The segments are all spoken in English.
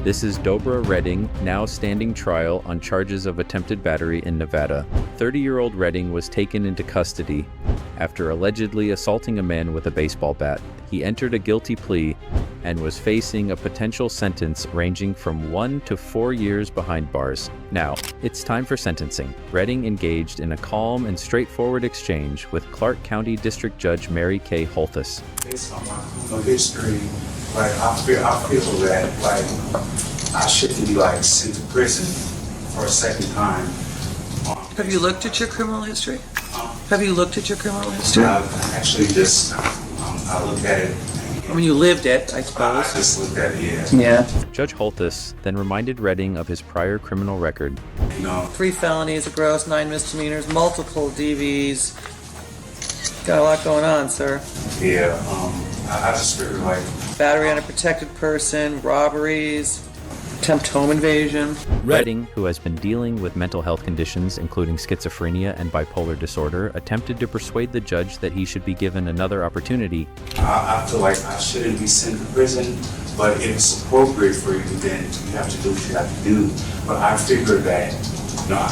This is Deobra Redden, now standing trial on charges of attempted battery in Nevada. 30-year-old Redden was taken into custody after allegedly assaulting a man with a baseball bat. He entered a guilty plea and was facing a potential sentence ranging from 1 to 4 years behind bars. Now, it's time for sentencing. Redden engaged in a calm and straightforward exchange with Clark County District Judge Mary Kay Holthus. Based on my criminal history, I feel that I shouldn't be sent to prison for a second time. Have you looked at your criminal history? Have you looked at your criminal history? I've actually just I looked at it. I mean, you lived it, I suppose. I just looked at it, Yeah. Judge Holthus then reminded Redden of his prior criminal record. 3 felonies, a gross, 9 misdemeanors, multiple DVs. Got a lot going on, sir. Yeah, I just figured battery on a protected person, robberies, attempt home invasion. Redden, who has been dealing with mental health conditions including schizophrenia and bipolar disorder, attempted to persuade the judge that he should be given another opportunity. I feel like I shouldn't be sent to prison, but if it's appropriate for you, then you have to do what you have to do. But I figured that,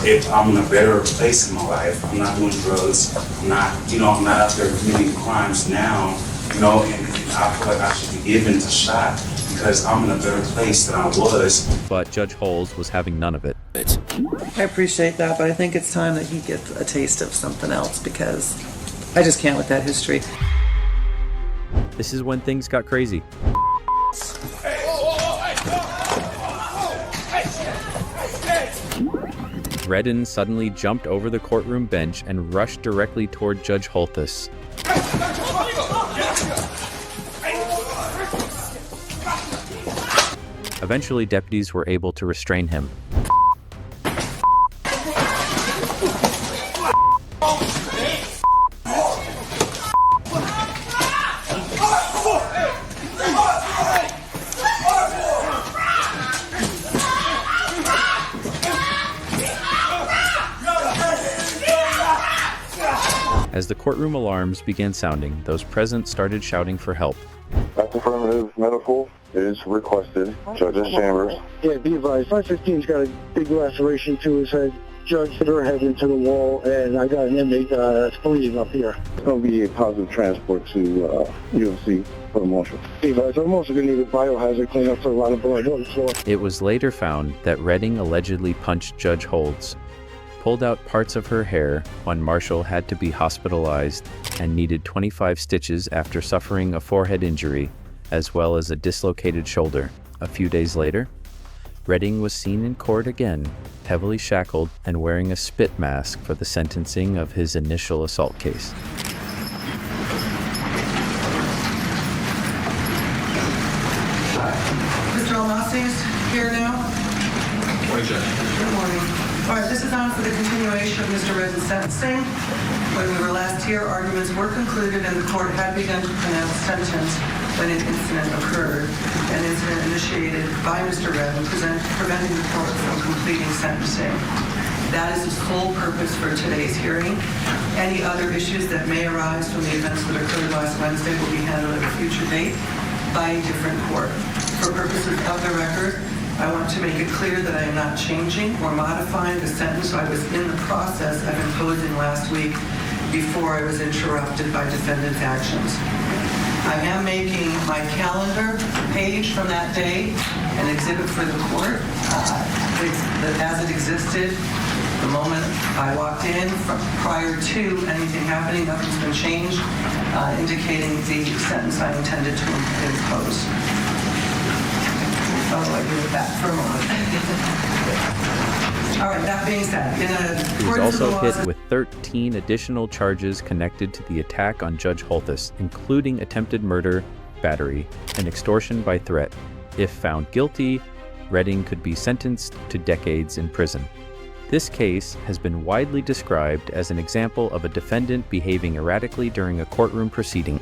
if I'm in a better place in my life, I'm not doing drugs, I'm not out there committing crimes now, and I feel like I should be given a shot because I'm in a better place than I was. But Judge Holthus was having none of it. I appreciate that, but I think it's time that he gets a taste of something else because I just can't with that history. This is when things got crazy. Redden suddenly jumped over the courtroom bench and rushed directly toward Judge Holthus. Eventually, deputies were able to restrain him. As the courtroom alarms began sounding, those present started shouting for help. Affirmative medical is requested. Judge's chambers. Yeah, be advised. 515's got a big laceration to his head. Judge hit her head into the wall, and I got an inmate that's bleeding up here. It's going to be a positive transport to UFC for the marshal. Be advised, I'm also going to need a biohazard cleanup for a lot of blood on the floor. It was later found that Redden allegedly punched Judge Holthus, pulled out parts of her hair when Marshall had to be hospitalized and needed 25 stitches after suffering a forehead injury, as well as a dislocated shoulder. A few days later, Redden was seen in court again, heavily shackled and wearing a spit mask for the sentencing of his initial assault case. Mr. Almasi's here now. Morning, Judge. Good morning. All right, this is on for the continuation of Mr. Redden's sentencing. When we were last here, arguments were concluded and the court had begun to pronounce sentence when an incident occurred. An incident initiated by Mr. Redden, preventing the court from completing sentencing. That is its full purpose for today's hearing. Any other issues that may arise from the events that occurred last Wednesday will be handled at a future date by a different court. For purposes of the record, I want to make it clear that I am not changing or modifying the sentence I was in the process of imposing last week before I was interrupted by defendant's actions. I am making my calendar page from that day an exhibit for the court as it existed the moment I walked in. Prior to anything happening, nothing's been changed, indicating the sentence I intended to impose. I'll agree with that for a moment. All right, that being said, He was also hit with 13 additional charges connected to the attack on Judge Holthus, including attempted murder, battery, and extortion by threat. If found guilty, Redden could be sentenced to decades in prison. This case has been widely described as an example of a defendant behaving erratically during a courtroom proceeding.